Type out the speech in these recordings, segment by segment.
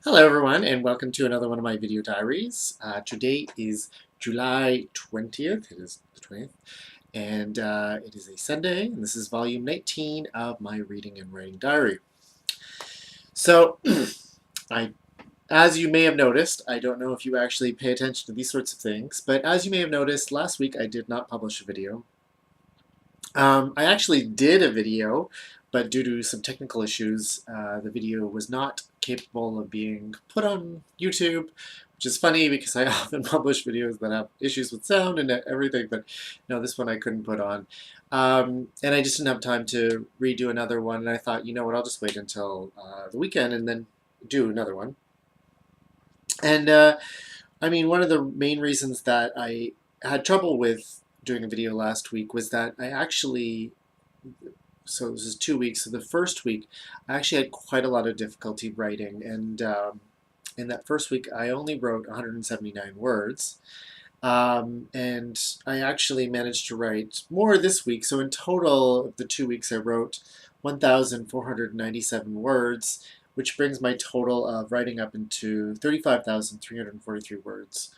Hello everyone and welcome to another one of my video diaries. Today is July 20th, it is the 20th, and it is a Sunday, and this is volume 19 of my reading and writing diary. So, as you may have noticed, I don't know if you actually pay attention to these sorts of things, but as you may have noticed, last week I did not publish a video. I actually did a video, but due to some technical issues, the video was not capable of being put on YouTube, which is funny because I often publish videos that have issues with sound and everything, but no, this one I couldn't put on. And I just didn't have time to redo another one, and I thought, you know what, I'll just wait until the weekend and then do another one. And I mean, one of the main reasons that I had trouble with doing a video last week was that I actually, so this is 2 weeks, so the first week I actually had quite a lot of difficulty writing, and in that first week I only wrote 179 words, and I actually managed to write more this week, so in total of the 2 weeks I wrote 1,497 words, which brings my total of writing up into 35,343 words.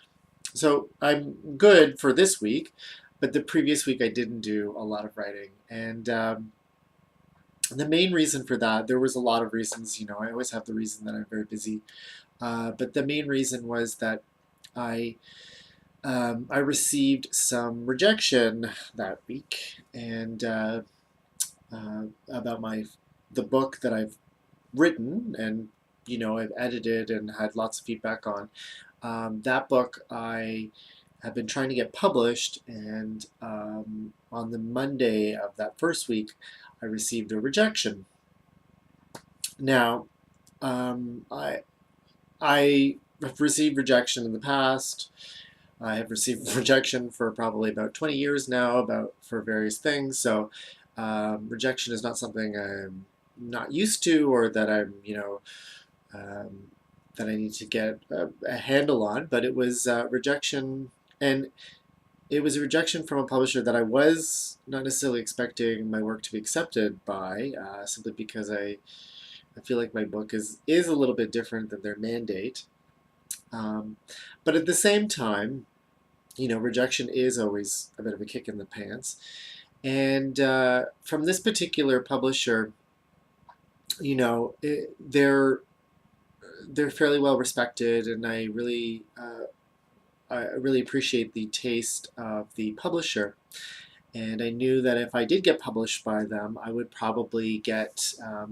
So I'm good for this week, but the previous week I didn't do a lot of writing. And the main reason for that, there was a lot of reasons. You know, I always have the reason that I'm very busy. But the main reason was that I I received some rejection that week, and about the book that I've written and I've edited and had lots of feedback on. That book I have been trying to get published, and on the Monday of that first week, I received a rejection. Now, I have received rejection in the past. I have received rejection for probably about 20 years now, for various things. So rejection is not something I'm not used to, or that I'm that I need to get a handle on. But it was rejection, and it was a rejection from a publisher that I was not necessarily expecting my work to be accepted by, simply because I feel like my book is a little bit different than their mandate. But at the same time, rejection is always a bit of a kick in the pants. And from this particular publisher, they're fairly well respected, and I really appreciate the taste of the publisher. And I knew that if I did get published by them, I would probably get a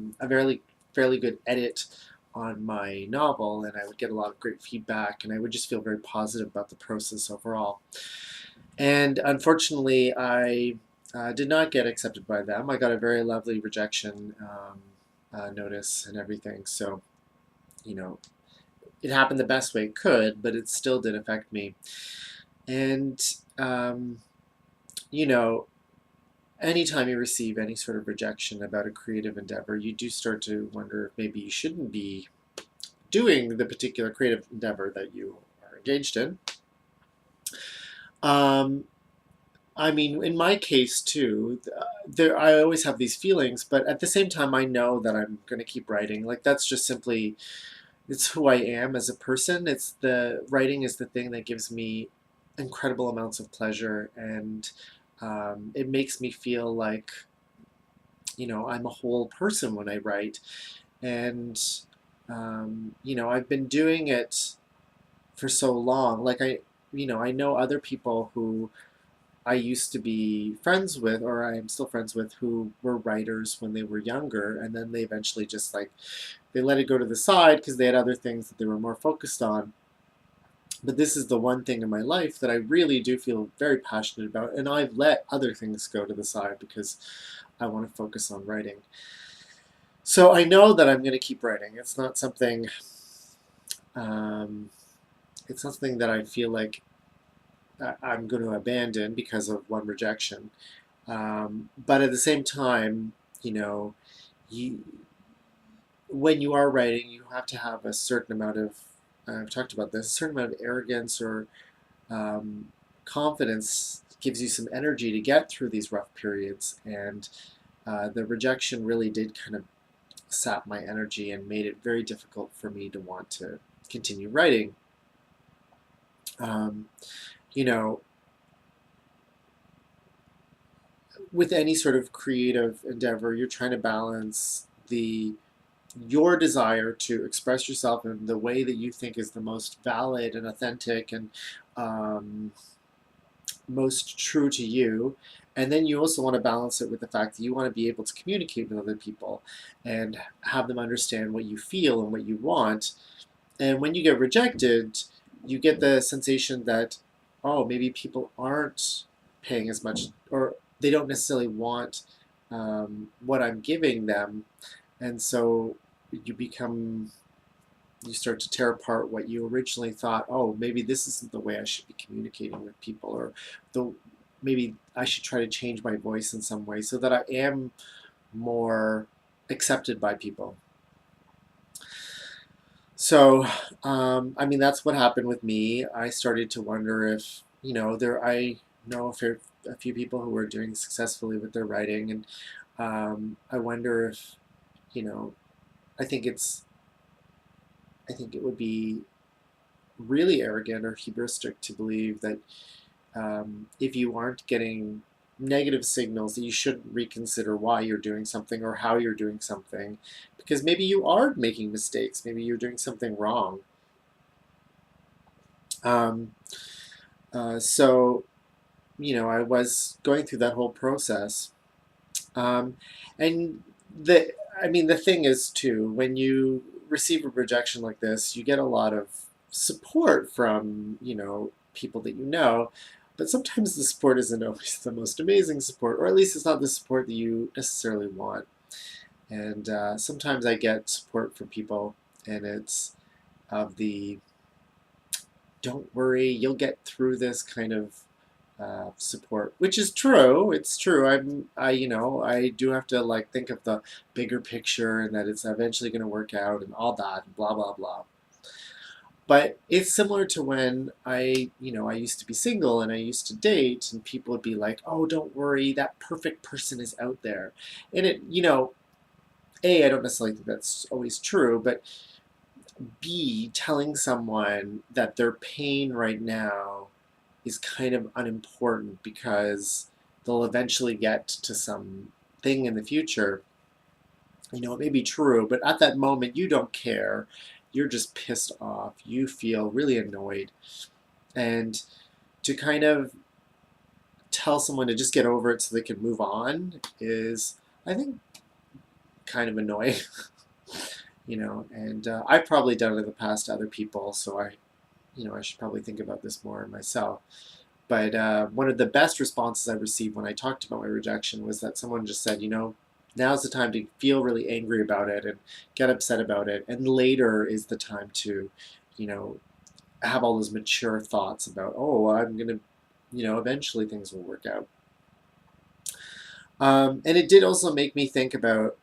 fairly good edit on my novel, and I would get a lot of great feedback, and I would just feel very positive about the process overall. And unfortunately, I did not get accepted by them. I got a very lovely rejection notice and everything. So, it happened the best way it could, but it still did affect me. And, anytime you receive any sort of rejection about a creative endeavor, you do start to wonder if maybe you shouldn't be doing the particular creative endeavor that you are engaged in. I mean, in my case too, I always have these feelings, but at the same time, I know that I'm going to keep writing. Like, that's just simply, it's who I am as a person. It's the writing is the thing that gives me incredible amounts of pleasure, and it makes me feel like, I'm a whole person when I write. And, I've been doing it for so long. Like, I know other people who I used to be friends with, or I am still friends with, who were writers when they were younger, and then they eventually just they let it go to the side because they had other things that they were more focused on. But this is the one thing in my life that I really do feel very passionate about, and I've let other things go to the side because I want to focus on writing. So I know that I'm going to keep writing. It's not something that I feel like I'm going to abandon because of one rejection. But at the same time, you, when you are writing, you have to have a certain amount of, I've talked about this, a certain amount of arrogance or confidence gives you some energy to get through these rough periods. And the rejection really did kind of sap my energy and made it very difficult for me to want to continue writing. Um, you know, with any sort of creative endeavor, you're trying to balance your desire to express yourself in the way that you think is the most valid and authentic and um, most true to you. And then you also want to balance it with the fact that you want to be able to communicate with other people and have them understand what you feel and what you want. And when you get rejected, you get the sensation that, oh, maybe people aren't paying as much, or they don't necessarily want what I'm giving them. And so you become, you start to tear apart what you originally thought, oh, maybe this isn't the way I should be communicating with people, or the, maybe I should try to change my voice in some way so that I am more accepted by people. So, I mean, that's what happened with me. I started to wonder if, I know a few people who are doing successfully with their writing, and I wonder if, you know, I think it's, I think it would be really arrogant or hubristic to believe that if you aren't getting negative signals, that you should reconsider why you're doing something or how you're doing something, because maybe you are making mistakes, maybe you're doing something wrong. Um, so, I was going through that whole process. And the thing is too, when you receive a rejection like this, you get a lot of support from, people that you know, but sometimes the support isn't always the most amazing support, or at least it's not the support that you necessarily want. And sometimes I get support from people, and it's of the "don't worry, you'll get through this" kind of support, which is true. It's true. I do have to like think of the bigger picture and that it's eventually going to work out and all that, and blah blah blah. But it's similar to when I used to be single and I used to date, and people would be like, "Oh, don't worry, that perfect person is out there," and I don't necessarily think that's always true, but B, telling someone that their pain right now is kind of unimportant because they'll eventually get to some thing in the future. It may be true, but at that moment, you don't care. You're just pissed off. You feel really annoyed. And to kind of tell someone to just get over it so they can move on is, I think, kind of annoying. And I've probably done it in the past to other people, so I should probably think about this more myself. But one of the best responses I received when I talked about my rejection was that someone just said, now's the time to feel really angry about it and get upset about it. And later is the time to, you know, have all those mature thoughts about, oh, I'm going to, eventually things will work out. And it did also make me think about,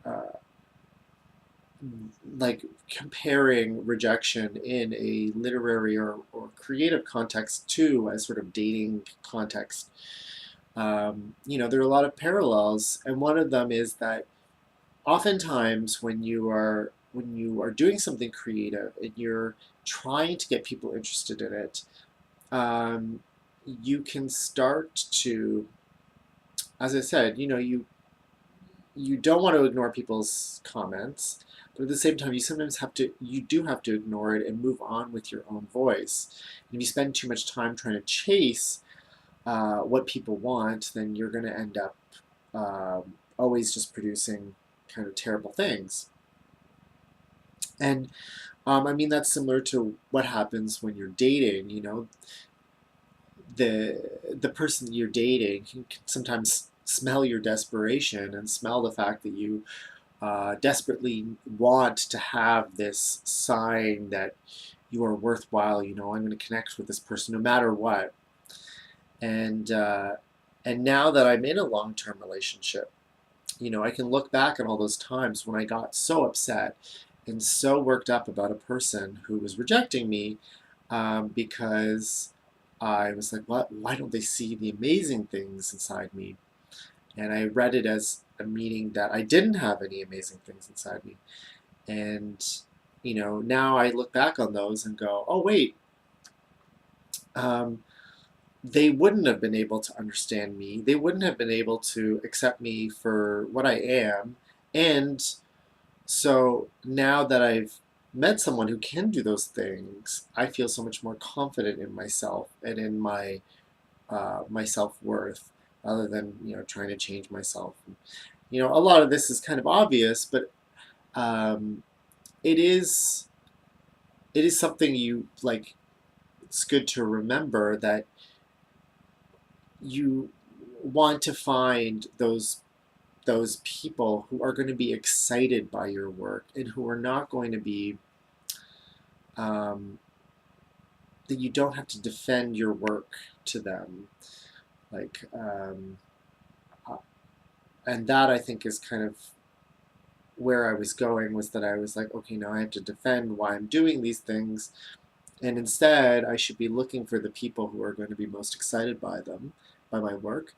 uh, like comparing rejection in a literary or creative context to a sort of dating context. There are a lot of parallels, and one of them is that oftentimes when you are doing something creative and you're trying to get people interested in it, um, you can start to, as I said, you don't want to ignore people's comments, but at the same time, you do have to ignore it and move on with your own voice. And if you spend too much time trying to chase what people want, then you're going to end up always just producing kind of terrible things. And that's similar to what happens when you're dating. The person you're dating can sometimes smell your desperation and smell the fact that you desperately want to have this sign that you are worthwhile. I'm going to connect with this person no matter what. And now that I'm in a long-term relationship, I can look back on all those times when I got so upset and so worked up about a person who was rejecting me because I was like, what? Why don't they see the amazing things inside me? And I read it as meaning that I didn't have any amazing things inside me. And, now I look back on those and go, oh, wait, um, they wouldn't have been able to understand me. They wouldn't have been able to accept me for what I am. And so now that I've met someone who can do those things, I feel so much more confident in myself and in my self-worth, other than trying to change myself. A lot of this is kind of obvious, but um, it is something you like. It's good to remember that you want to find those people who are going to be excited by your work and who are not going to be um, that you don't have to defend your work to them, like uh, and that I think is kind of where I was going, was that I was like, okay, now I have to defend why I'm doing these things, and instead I should be looking for the people who are going to be most excited by them, by my work,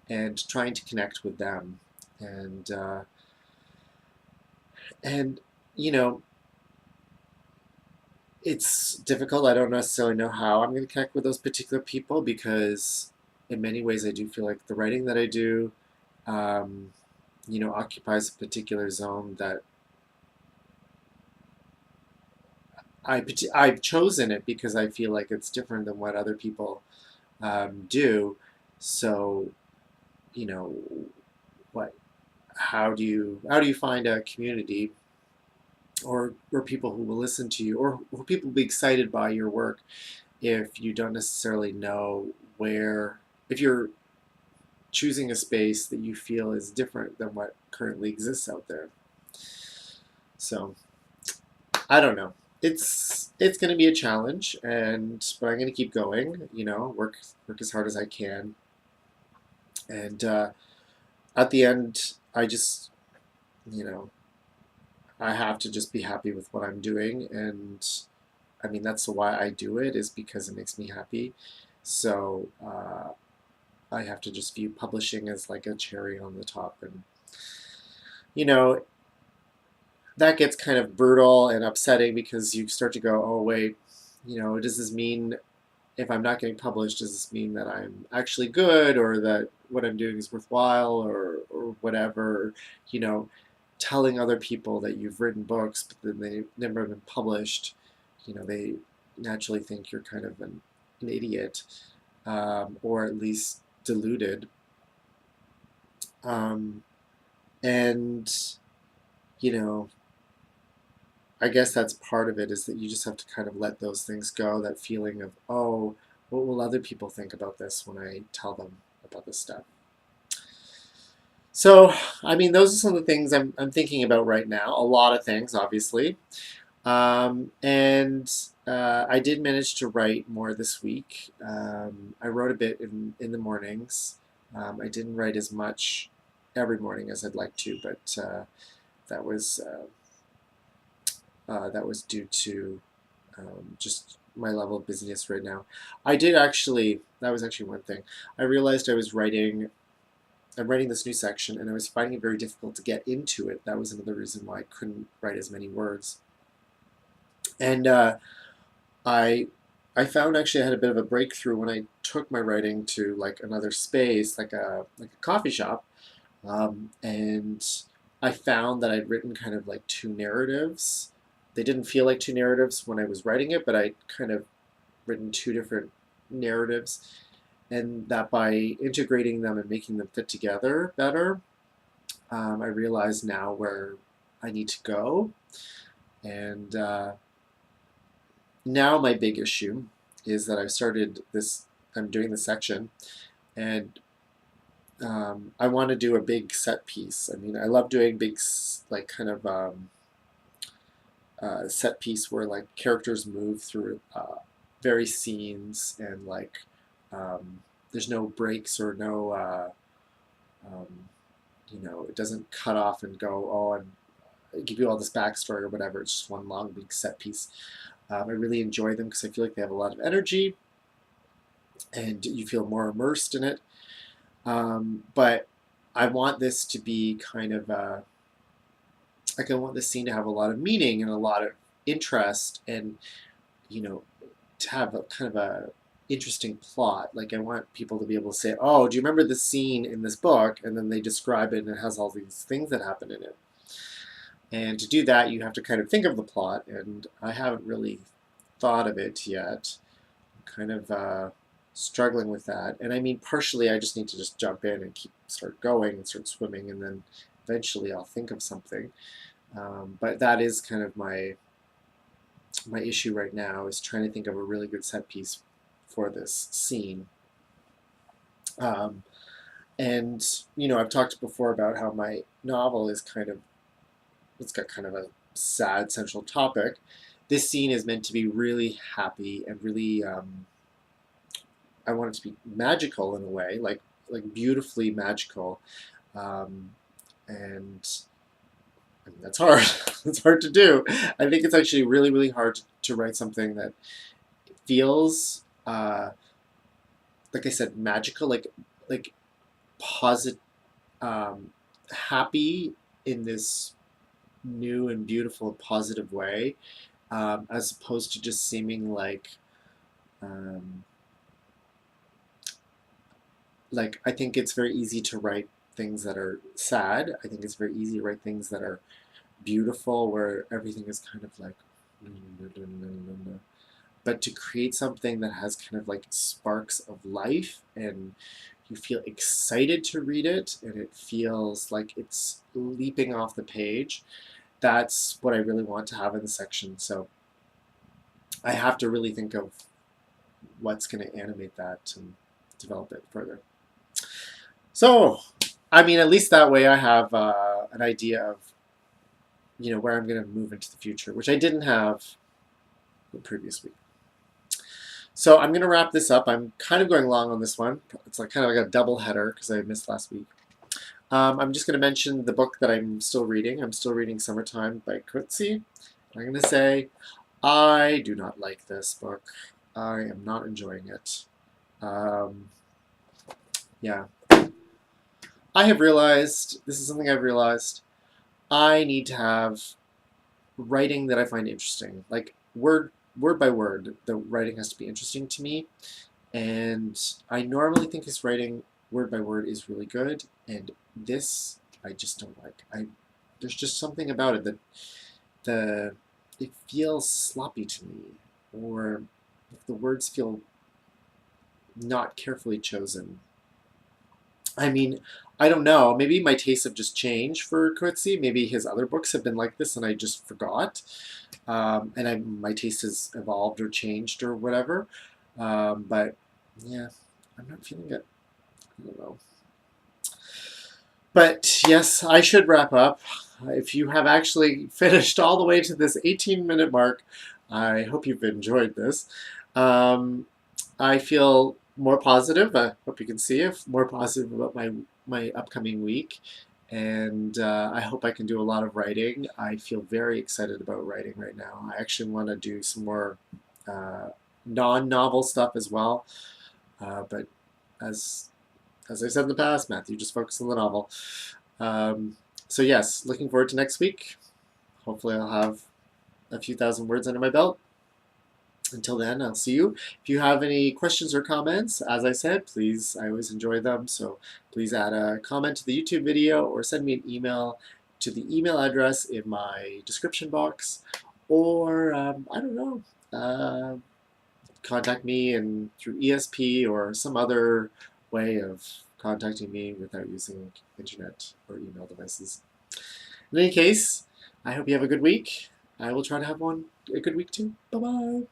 and trying to connect with them. And you know it's difficult. I don't necessarily know how I'm going to connect with those particular people, because in many ways I do feel like the writing that I do um, occupies a particular zone that I've chosen it because I feel like it's different than what other people do. So, you know, what? How do you find a community, or people who will listen to you, or who people will be excited by your work, if you don't necessarily know where, if you're choosing a space that you feel is different than what currently exists out there. So I don't know. It's going to be a challenge, but I'm going to keep going. Work as hard as I can, and at the end, you know I have to just be happy with what I'm doing, and I mean that's why I do it, is because it makes me happy. So I have to just view publishing as like a cherry on the top, and you know that gets kind of brutal and upsetting, because you start to go, oh wait, does this mean, if I'm not getting published, does this mean that I'm actually good, or that what I'm doing is worthwhile, or whatever? You know, telling other people that you've written books but then they've never been published, they naturally think you're kind of an idiot, or at least deluded. Um, and, you know, I guess that's part of it, is that you just have to kind of let those things go, that feeling of, oh, what will other people think about this when I tell them about this stuff? So, I mean, those are some of the things I'm thinking about right now. A lot of things, obviously. And I did manage to write more this week. I wrote a bit in the mornings. I didn't write as much every morning as I'd like to, but that was due to just my level of busyness right now. That was actually one thing. I realized I'm writing this new section, and I was finding it very difficult to get into it. That was another reason why I couldn't write as many words. And I I found actually I had a bit of a breakthrough when I took my writing to like another space, like a coffee shop, and I found that I'd written kind of like two narratives. They didn't feel like two narratives when I was writing it, but I kind of written two different narratives, and that by integrating them and making them fit together better, I realize now where I need to go. And now my big issue is that I'm doing this section, and I want to do a big set piece. I mean, I love doing big, like, kind of set piece where like characters move through various scenes, and like there's no breaks, or no um, it doesn't cut off and go, oh, and give you all this backstory or whatever. It's just one long big set piece. I really enjoy them because I feel like they have a lot of energy, and you feel more immersed in it. But I want this to be kind of like I want this scene to have a lot of meaning and a lot of interest, and you know, to have a kind of a interesting plot. Like I want people to be able to say, "Oh, do you remember this scene in this book?" And then they describe it, and it has all these things that happen in it. And to do that, you have to kind of think of the plot, and I haven't really thought of it yet. I'm kind of struggling with that. And I mean, partially, I just need to just jump in and start going and start swimming, and then eventually I'll think of something. But that is kind of my issue right now, is trying to think of a really good set piece for this scene. And I've talked before about how my novel is it's got kind of a sad central topic. This scene is meant to be really happy and really, I want it to be magical in a way, like beautifully magical, and I mean, that's hard. It's hard to do. I think it's actually really, really hard to write something that feels, like I said, magical, like positive, happy in this new and beautiful and positive way, as opposed to just seeming um, like I think it's very easy to write things that are sad. I think it's very easy to write things that are beautiful, where everything is kind of like, but to create something that has kind of like sparks of life, and you feel excited to read it, and it feels like it's leaping off the page. That's what I really want to have in the section. So I have to really think of what's going to animate that and develop it further. So, I mean, at least that way I have an idea of, where I'm going to move into the future, which I didn't have the previous week. So I'm going to wrap this up. I'm kind of going long on this one. It's like kind of like a double header because I missed last week. I'm just going to mention the book that I'm still reading. I'm still reading Summertime by Coetzee. I'm going to say, I do not like this book. I am not enjoying it. Yeah. I have realized, this is something I've realized, I need to have writing that I find interesting. Like word by word, the writing has to be interesting to me. And I normally think his writing word by word is really good, and this I just don't like. There's just something about it that it feels sloppy to me, or if the words feel not carefully chosen. I mean, I don't know. Maybe my tastes have just changed for Coetzee. Maybe his other books have been like this and I just forgot. And my taste has evolved or changed or whatever. But yeah, I'm not feeling it. I don't know. But yes, I should wrap up. If you have actually finished all the way to this 18-minute mark, I hope you've enjoyed this. I feel more positive. I hope you can see it. More positive about my upcoming week, and I hope I can do a lot of writing. I feel very excited about writing right now. I actually want to do some more non-novel stuff as well. But as I said in the past, Matthew, just focus on the novel. So yes, looking forward to next week. Hopefully I'll have a few thousand words under my belt. Until then, I'll see you. If you have any questions or comments, as I said, please, I always enjoy them, so please add a comment to the YouTube video or send me an email to the email address in my description box, or, I don't know, contact me through ESP or some other way of contacting me without using internet or email devices. In any case, I hope you have a good week. I will try to have a good week too. Bye-bye.